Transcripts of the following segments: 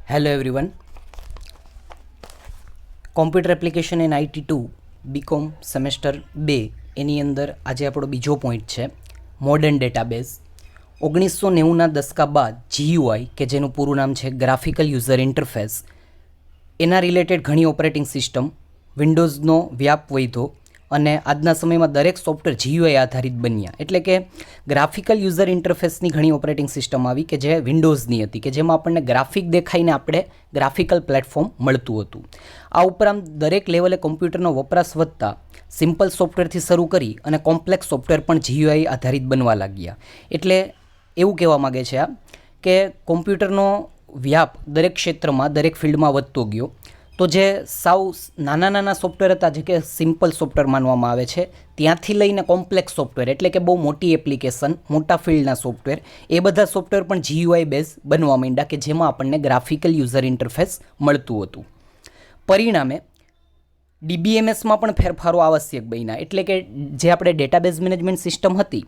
Hello everyone. Computer application and IT2 B Com semester 2 એની અંદર આજે આપણો બીજો પોઈન્ટ છે મોડર્ન ડેટાબેઝ. 1990ના દશકા બાદ GUI કે જેનું પૂરું નામ છે ગ્રાફિકલ યુઝર ઇન્ટરફેસ, એના રિલેટેડ ઘણી ઓપરેટિંગ સિસ્ટમ વિન્ડોઝનો વ્યાપ વધ્યો અને આજના સમયમાં દરેક સોફ્ટવેર GUI આધારિત બન્યા. એટલે કે ગ્રાફિકલ યુઝર ઇન્ટરફેસની ઘણી ઓપરેટિંગ સિસ્ટમ આવી કે જે વિન્ડોઝની હતી, કે જેમાં આપણને ગ્રાફિક દેખાઈને આપણે ગ્રાફિકલ પ્લેટફોર્મ મળતું હતું. આ ઉપરાંત દરેક લેવલે કોમ્પ્યુટરનો વપરાશ વધતા સિમ્પલ સોફ્ટવેરથી શરૂ કરી અને કોમ્પ્લેક્સ સોફ્ટવેર પણ GUI આધારિત બનવા લાગ્યા. એટલે એવું કહેવા માગે છે આ કે કોમ્પ્યુટરનો વ્યાપ દરેક ક્ષેત્રમાં દરેક ફિલ્ડમાં વધતો ગયો. તો જે સાવ નાના સોફ્ટવેર હતા, જે કે સિમ્પલ સોફ્ટવેર માનવામાં આવે છે, ત્યાંથી લઈને કોમ્પ્લેક્સ સોફ્ટવેર એટલે કે બહુ મોટી એપ્લિકેશન, મોટા ફિલ્ડના સોફ્ટવેર, એ બધા સોફ્ટવેર પણ GUI બેઝ બનવા માંડ્યા કે જેમાં આપણને ગ્રાફિકલ યુઝર ઇન્ટરફેસ મળતું હતું. પરિણામે DBMSમાં પણ ફેરફારો આવશ્યક બન્યા. એટલે કે જે આપણે ડેટાબેઝ મેનેજમેન્ટ સિસ્ટમ હતી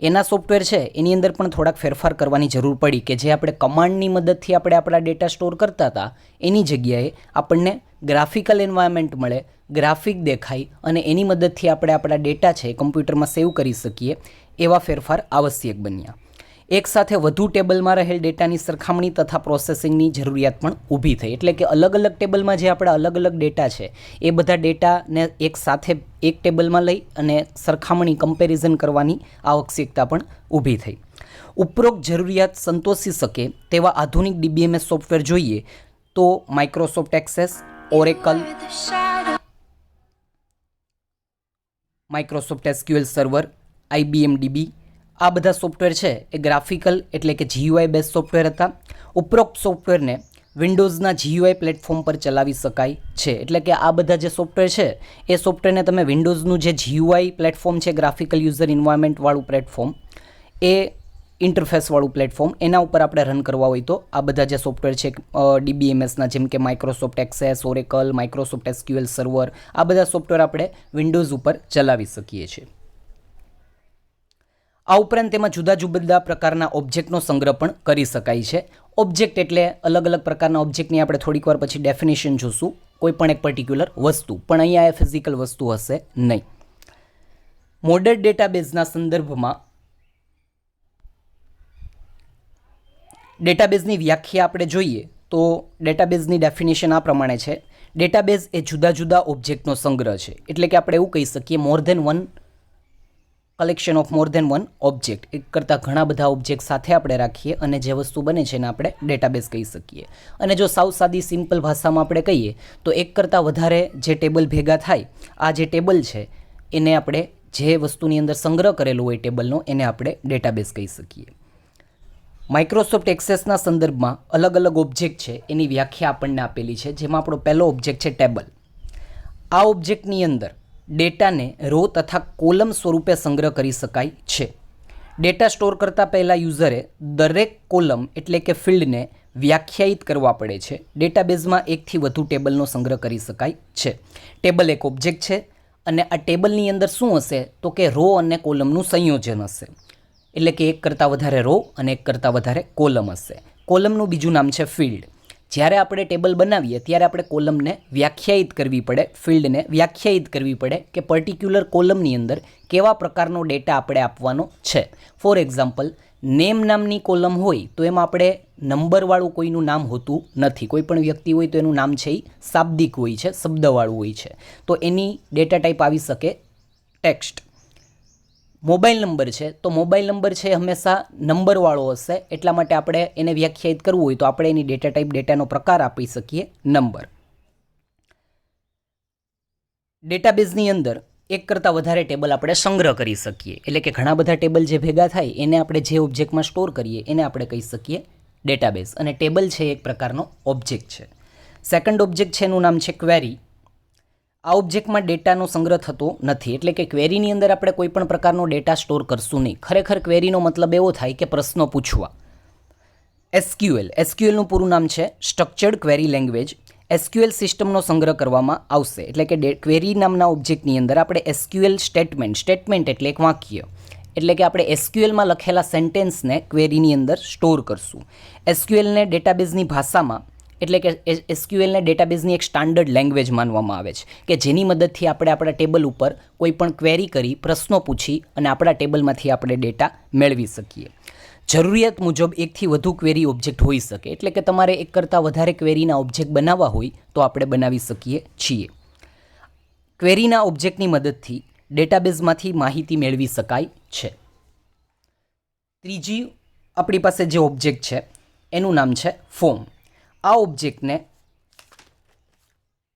એના સોફ્ટવેર છે એની અંદર પણ થોડાક ફેરફાર કરવાની જરૂર પડી કે જે આપણે કમાન્ડની મદદથી આપણે આપણા ડેટા સ્ટોર કરતા હતા એની જગ્યાએ આપણને ગ્રાફિકલ એન્વાયરમેન્ટ મળે, ગ્રાફિક દેખાય અને એની મદદથી આપણે આપણા ડેટા છે કમ્પ્યુટરમાં સેવ કરી શકીએ, એવા ફેરફાર આવશ્યક બન્યા. એક સાથે વધુ ટેબલમાં રહેલ ડેટાની સરખામણી તથા પ્રોસેસિંગની જરૂરિયાત પણ ઊભી થઈ. એટલે કે અલગ અલગ ટેબલમાં જે આપણા અલગ અલગ ડેટા છે એ બધા ડેટાને એક સાથે એક ટેબલમાં લઈ અને સરખામણી કમ્પેરિઝન કરવાની આવશ્યકતા પણ ઊભી થઈ. ઉપરોક્ત જરૂરિયાત સંતોષી શકે તેવા આધુનિક DBMS સોફ્ટવેર જોઈએ તો Microsoft access, Oracle, Microsoft SQL server, IBM DB, આ બધા સોફ્ટવેર છે એ ગ્રાફિકલ એટલે કે GUI બેઝ સોફ્ટવેર હતા. ઉપરોક્ત સોફ્ટવેરને વિન્ડોઝના GUI પ્લેટફોર્મ પર ચલાવી શકાય છે. એટલે કે આ બધા જે સોફ્ટવેર છે એ સોફ્ટવેરને તમે વિન્ડોઝનું જે GUI પ્લેટફોર્મ છે, ગ્રાફિકલ યુઝર ઇન્વાયરમેન્ટવાળું પ્લેટફોર્મ, એ ઇન્ટરફેસવાળું પ્લેટફોર્મ, એના ઉપર આપણે રન કરવા હોય તો આ બધા જે સોફ્ટવેર છે DBMSના, જેમ કે Microsoft access, Oracle, Microsoft SQL server, આ બધા સોફ્ટવેર આપણે વિન્ડોઝ ઉપર ચલાવી શકીએ છીએ. આ ઉપરાંત તેમાં જુદા જુદા પ્રકારના ઓબ્જેક્ટનો સંગ્રહ પણ કરી શકાય છે. ઓબ્જેક્ટ એટલે અલગ અલગ પ્રકારના ઓબ્જેક્ટની આપણે થોડીક વાર પછી ડેફિનેશન જોશું. કોઈ પણ એક પર્ટિક્યુલર વસ્તુ, પણ અહીંયા એ ફિઝિકલ વસ્તુ હશે નહીં. મોડર્ન ડેટાબેઝના સંદર્ભમાં ડેટાબેઝની વ્યાખ્યા આપણે જોઈએ તો ડેટાબેઝની ડેફિનેશન આ પ્રમાણે છે: ડેટાબેઝ એ જુદા જુદા ઓબ્જેક્ટનો સંગ્રહ છે. એટલે કે આપણે એવું કહી શકીએ more than one collection of more than one object. એક કરતાં ઘણા બધા ઓબ્જેક્ટ સાથે આપણે રાખીએ અને જે વસ્તુ બને છે એને આપણે ડેટાબેઝ કહી શકીએ. અને જો સાવ સાદી સિમ્પલ ભાષામાં આપણે કહીએ તો એક કરતાં વધારે જે ટેબલ ભેગા થાય, આ જે ટેબલ છે એને આપણે જે વસ્તુની અંદર સંગ્રહ કરેલો હોય ટેબલનો, એને આપણે ડેટાબેઝ કહી શકીએ. માઇક્રોસોફ્ટ એક્સેસના સંદર્ભમાં અલગ અલગ ઓબ્જેક્ટ છે એની વ્યાખ્યા આપણને આપેલી છે, જેમાં આપણો પહેલો ઓબ્જેક્ટ છે ટેબલ. આ ઓબ્જેક્ટની અંદર ડેટાને રો તથા કોલમ સ્વરૂપે સંગ્રહ કરી શકાય છે. ડેટા સ્ટોર કરતાં પહેલાં યુઝરે દરેક કોલમ એટલે કે ફિલ્ડને વ્યાખ્યાયિત કરવા પડે છે. ડેટાબેઝમાં એકથી વધુ ટેબલનો સંગ્રહ કરી શકાય છે. ટેબલ એક ઓબ્જેક્ટ છે અને આ ટેબલની અંદર શું હશે તો કે રો અને કોલમનું સંયોજન હશે. એટલે કે એક કરતાં વધારે રો અને એક કરતાં વધારે કોલમ હશે. કોલમનું બીજું નામ છે ફિલ્ડ. જ્યારે આપણે ટેબલ બનાવીએ ત્યારે આપણે કોલમને વ્યાખ્યાયિત કરવી પડે, ફિલ્ડને વ્યાખ્યાયિત કરવી પડે કે પર્ટિક્યુલર કોલમની અંદર કેવા પ્રકારનો ડેટા આપણે આપવાનો છે. ફોર એક્ઝામ્પલ, નેમ નામની કોલમ હોય તો એમાં આપણે નંબરવાળું કોઈનું નામ હોતું નથી. કોઈ પણ વ્યક્તિ હોય તો એનું નામ છે એ શાબ્દિક હોય છે, શબ્દવાળું હોય છે, તો એની ડેટા ટાઈપ આવી શકે ટેક્સ્ટ. મોબાઈલ નંબર છે તો મોબાઈલ નંબર છે હંમેશા નંબરવાળો હશે, એટલા માટે આપણે એને વ્યાખ્યાયિત કરવું હોય તો આપણે એની ડેટા ટાઈપ, ડેટાનો પ્રકાર આપી શકીએ નંબર. ડેટાબેઝની અંદર એક કરતાં વધારે ટેબલ આપણે સંગ્રહ કરી શકીએ. એટલે કે ઘણા બધા ટેબલ જે ભેગા થાય એને આપણે જે ઓબ્જેક્ટમાં સ્ટોર કરીએ એને આપણે કહી શકીએ ડેટાબેઝ. અને ટેબલ છે એક પ્રકારનો ઓબ્જેક્ટ છે. સેકન્ડ ઓબ્જેક્ટ છે એનું નામ છે ક્વેરી. આ ઓબ્જેક્ટમાં ડેટાનો સંગ્રહ થતો નથી. એટલે કે ક્વેરીની અંદર આપણે કોઈ પણ પ્રકારનો ડેટા સ્ટોર કરશું નહીં. ખરેખર ક્વેરીનો મતલબ એવો થાય કે પ્રશ્નો પૂછવા. SQLનું પૂરું નામ છે સ્ટ્રક્ચર્ડ ક્વેરી લેંગ્વેજ. SQL સિસ્ટમનો સંગ્રહ કરવામાં આવશે. એટલે કે ક્વેરી નામના ઓબ્જેક્ટની અંદર આપણે SQL સ્ટેટમેન્ટ એટલે એક વાક્ય, એટલે કે આપણે SQLમાં લખેલા સેન્ટેન્સને ક્વેરીની અંદર સ્ટોર કરશું. SQLને ડેટાબેઝની ભાષામાં એટલે કે એસક્યુએલને ડેટાબેઝની એક સ્ટાન્ડર્ડ લેંગ્વેજ માનવામાં આવે છે કે જેની મદદથી આપણે આપણા ટેબલ ઉપર કોઈ પણ ક્વેરી કરી, પ્રશ્નો પૂછી અને આપણા ટેબલમાંથી આપણે ડેટા મેળવી શકીએ. જરૂરિયાત મુજબ એકથી વધુ ક્વેરી ઓબ્જેક્ટ હોઈ શકે, એટલે કે તમારે એક કરતાં વધારે ક્વેરીના ઓબ્જેક્ટ બનાવવા હોય તો આપણે બનાવી શકીએ છીએ. ક્વેરીના ઓબ્જેક્ટની મદદથી ડેટાબેઝમાંથી માહિતી મેળવી શકાય છે. ત્રીજી આપણી પાસે જે ઓબ્જેક્ટ છે એનું નામ છે ફોર્મ. આ ઓબ્જેક્ટને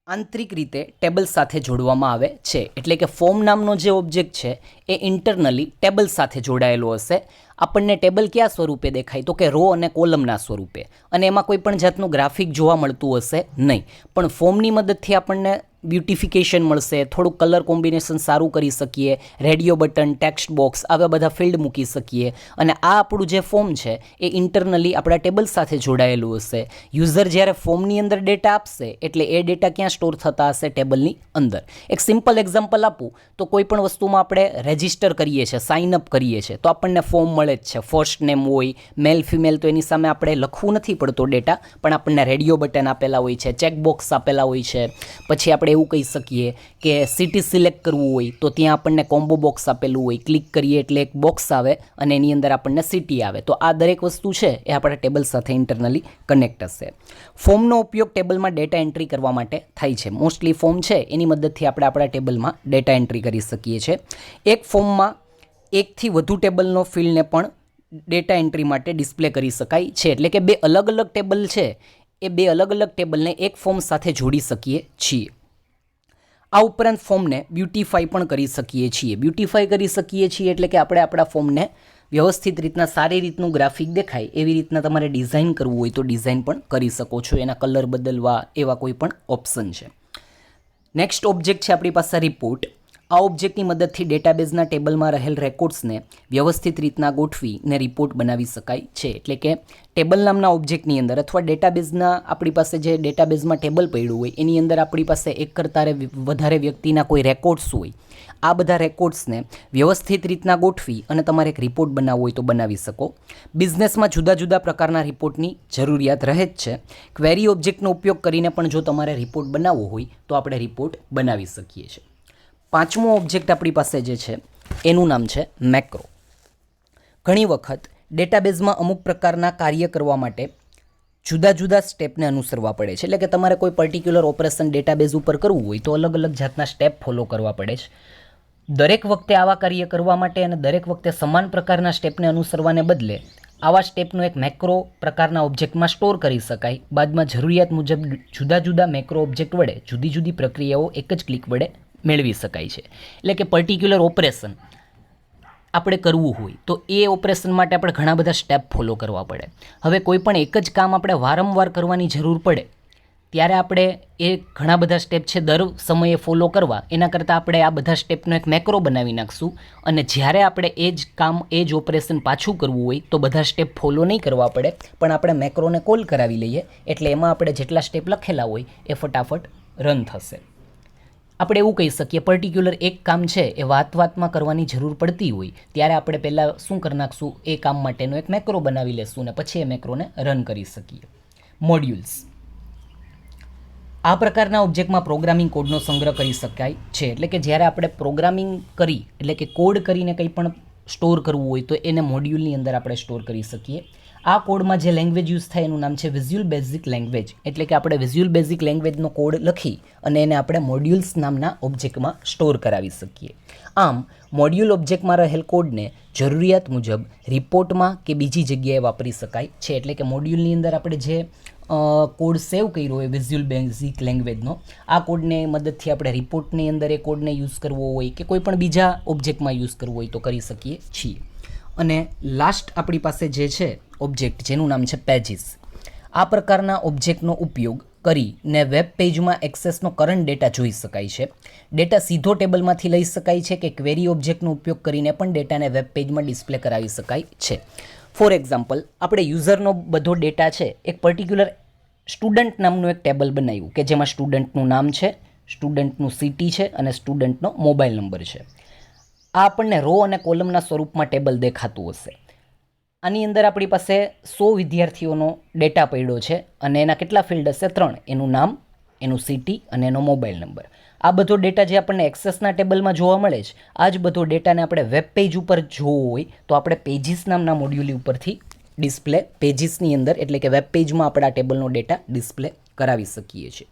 આંતરિક રીતે ટેબલ સાથે જોડવામાં આવે છે, એટલે કે ફોર્મ નામનો જે ઓબ્જેક્ટ છે એ ઇન્ટરનલી ટેબલ સાથે જોડાયેલો હશે. આપણને ટેબલ કયા સ્વરૂપે દેખાય તો કે રો અને કોલમના સ્વરૂપે, અને એમાં કોઈ પણ જાતનું ગ્રાફિક જોવા મળતું હશે નહીં, પણ ફોર્મની મદદથી આપણને બ્યુટિફિકેશન મળશે, થોડુંક કલર કોમ્બિનેશન સારું કરી શકીએ, રેડિયો બટન, ટેક્સ્ટ બોક્સ આવા બધા ફિલ્ડ મૂકી શકીએ. અને આ આપણું જે ફોર્મ છે એ ઇન્ટરનલી આપણા ટેબલ સાથે જોડાયેલું હશે. યુઝર જ્યારે ફોર્મની અંદર ડેટા આપશે એટલે એ ડેટા ક્યાં સ્ટોર થતા હશે? ટેબલની અંદર. એક સિમ્પલ એક્ઝામ્પલ આપું તો કોઈ પણ વસ્તુમાં આપણે રજિસ્ટર કરીએ છીએ, સાઇન અપ કરીએ છીએ તો આપણને ફોર્મ મળે જ છે. ફર્સ્ટ નેમ હોય, મેલ ફિમેલ, તો એની સામે આપણે લખવું નથી પડતો ડેટા, પણ આપણને રેડિયો બટન આપેલા હોય છે, ચેકબોક્સ આપેલા હોય છે. પછી આપણે એવું કહી શકીએ કે સિટી સિલેક્ટ કરવું હોય તો ત્યાં આપણને કોમ્બો બોક્સ આપેલું હોય, ક્લિક કરીએ એટલે એક બોક્સ આવે અને એની અંદર આપણને સિટી આવે. તો આ દરેક વસ્તુ છે એ આપણા ટેબલ સાથે ઇન્ટરનલી કનેક્ટ હશે. ફોર્મનો ઉપયોગ ટેબલમાં ડેટા એન્ટ્રી કરવા માટે થાય છે. મોસ્ટલી ફોર્મ છે એની મદદથી આપણે આપણા ટેબલમાં ડેટા એન્ટ્રી કરી શકીએ છીએ. એક ફોર્મમાં એકથી વધુ ટેબલનો ફિલ્ડને પણ ડેટા એન્ટ્રી માટે ડિસ્પ્લે કરી શકાય છે, એટલે કે બે અલગ અલગ ટેબલ છે એ બે અલગ અલગ ટેબલને એક ફોર્મ સાથે જોડી શકીએ છીએ. આ ઉપરાંત ફોર્મને બ્યુટીફાઈ પણ કરી શકીએ છીએ. બ્યુટીફાઈ કરી શકીએ છીએ એટલે કે આપણે આપણા ફોર્મને વ્યવસ્થિત રીતના, સારી રીતનું ગ્રાફિક દેખાય એવી રીતના તમારે ડિઝાઇન કરવું હોય તો ડિઝાઇન પણ કરી શકો છો. એના કલર બદલવા એવા કોઈ પણ ઓપ્શન છે. નેક્સ્ટ ઓબ્જેક્ટ છે આપણી પાસે રિપોર્ટ. આ ઓબ્જેક્ટની મદદથી ડેટાબેઝના ટેબલમાં રહેલ રેકોર્ડ્સને વ્યવસ્થિત રીતના ગોઠવીને રિપોર્ટ બનાવી શકાય છે. એટલે કે ટેબલ નામના ઓબ્જેક્ટની અંદર અથવા ડેટાબેઝના આપણી પાસે જે ડેટાબેઝમાં ટેબલ પડ્યું હોય એની અંદર આપણી પાસે એક કરતાં વધારે વ્યક્તિના કોઈ રેકોર્ડ્સ હોય. આ બધા રેકોર્ડ્સને વ્યવસ્થિત રીતના ગોઠવી અને તમારે એક રિપોર્ટ બનાવવો હોય તો બનાવી શકો. બિઝનેસમાં જુદા જુદા પ્રકારના રિપોર્ટની જરૂરિયાત રહે જ છે. ક્વેરી ઓબ્જેક્ટનો ઉપયોગ કરીને પણ જો તમારે રિપોર્ટ બનાવવો હોય તો આપણે રિપોર્ટ બનાવી શકીએ છીએ. પાંચમો ઓબ્જેક્ટ આપણી પાસે જે છે એનું નામ છે મેક્રો. ઘણી વખત ડેટાબેઝમાં અમુક પ્રકારના કાર્ય કરવા માટે જુદા જુદા સ્ટેપને અનુસરવા પડે છે. એટલે કે તમારે કોઈ પર્ટિક્યુલર ઓપરેશન ડેટાબેઝ ઉપર કરવું હોય તો અલગ અલગ જાતના સ્ટેપ ફોલો કરવા પડે છે. દરેક વખતે આવા કાર્ય કરવા માટે અને દરેક વખતે સમાન પ્રકારના સ્ટેપને અનુસરવાને બદલે આવા સ્ટેપનો એક મેક્રો પ્રકારના ઓબ્જેક્ટમાં સ્ટોર કરી શકાય. બાદમાં જરૂરિયાત મુજબ જુદા જુદા મેક્રો ઓબ્જેક્ટ વડે જુદી જુદી પ્રક્રિયાઓ એક જ ક્લિક વડે મેળવી શકાય છે. એટલે કે પર્ટિક્યુલર ઓપરેશન આપણે કરવું હોય તો એ ઓપરેશન માટે આપણે ઘણા બધા સ્ટેપ ફોલો કરવા પડે. હવે કોઈ પણ એક જ કામ આપણે વારંવાર કરવાની જરૂર પડે ત્યારે આપણે એ ઘણા બધા સ્ટેપ છે દર સમયે ફોલો કરવા, એના કરતાં આપણે આ બધા સ્ટેપનો એક મેક્રો બનાવી નાખશું અને જ્યારે આપણે એ જ કામ, એ જ ઓપરેશન પાછું કરવું હોય તો બધા સ્ટેપ ફોલો નહીં કરવા પડે, પણ આપણે મેક્રોને કોલ કરાવી લઈએ એટલે એમાં આપણે જેટલા સ્ટેપ લખેલા હોય એ ફટાફટ રન થશે. આપણે એવું કહી શકીએ પર્ટિક્યુલર એક કામ છે એ વાતમાં કરવાની જરૂર પડતી હોય ત્યારે આપણે પહેલાં શું કરી નાખશું, એ કામ માટેનો એક મેક્રો બનાવી લેશું અને પછી એ મેક્રોને રન કરી શકીએ. મોડ્યુલ્સ. આ પ્રકારના ઓબ્જેક્ટમાં પ્રોગ્રામિંગ કોડનો સંગ્રહ કરી શકાય છે. એટલે કે જ્યારે આપણે પ્રોગ્રામિંગ કરી, એટલે કે કોડ કરીને કંઈ પણ સ્ટોર કરવું હોય તો એને મોડ્યુલની અંદર આપણે સ્ટોર કરી શકીએ. આ કોડમાં જે લેંગ્વેજ યુઝ થાય એનું નામ છે વિઝ્યુઅલ બેઝિક લેંગ્વેજ. એટલે કે આપણે વિઝ્યુઅલ બેઝિક લેંગ્વેજનો કોડ લખી અને એને આપણે મોડ્યુલ્સ નામના ઓબ્જેક્ટમાં સ્ટોર કરાવી શકીએ. આમ મોડ્યુલ ઓબ્જેક્ટમાં રહેલ કોડને જરૂરિયાત મુજબ રિપોર્ટમાં કે બીજી જગ્યાએ વાપરી શકાય છે. એટલે કે મોડ્યુલની અંદર આપણે જે કોડ સેવ કર્યો હોય વિઝ્યુઅલ બેઝિક લેંગ્વેજનો, આ કોડને મદદથી આપણે રિપોર્ટની અંદર એ કોડને યુઝ કરવો હોય કે કોઈ પણ બીજા ઓબ્જેક્ટમાં યુઝ કરવો હોય તો કરી શકીએ છીએ. અને લાસ્ટ આપણી પાસે જે છે ઓબ્જેક્ટ જેનું નામ છે પેજીસ. આ પ્રકારના ઓબ્જેક્ટનો ઉપયોગ કરીને વેબ પેજમાં એક્સેસનો કરંટ ડેટા જોઈ શકાય છે. ડેટા સીધો ટેબલમાંથી લઈ શકાય છે કે ક્વેરી ઓબ્જેક્ટનો ઉપયોગ કરીને પણ ડેટાને વેબ પેજમાં ડિસ્પ્લે કરાવી શકાય છે. ફોર એક્ઝામ્પલ, આપણે યુઝરનો બધો ડેટા છે એક પર્ટિક્યુલર સ્ટુડન્ટ નામનું એક ટેબલ બનાવ્યું કે જેમાં સ્ટુડન્ટનું નામ છે, સ્ટુડન્ટનું સિટી છે અને સ્ટુડન્ટનો મોબાઈલ નંબર છે. આ આપણને રો અને કોલમના સ્વરૂપમાં ટેબલ દેખાતું હશે. આની અંદર આપણી પાસે 100 વિદ્યાર્થીઓનો ડેટા પડ્યો છે અને એના કેટલા ફિલ્ડ હશે? 3. એનું નામ, એનું સિટી અને એનો મોબાઈલ નંબર. આ બધો ડેટા જે આપણને એક્સેસના ટેબલમાં જોવા મળે છે, આ જ બધો ડેટાને આપણે વેબ પેજ ઉપર જોવો હોય તો આપણે પેજીસ નામના મોડ્યુલ ઉપરથી ડિસ્પ્લે પેજીસની અંદર એટલે કે વેબ પેજમાં આપણે આ ટેબલનો ડેટા ડિસ્પ્લે કરાવી શકીએ છીએ.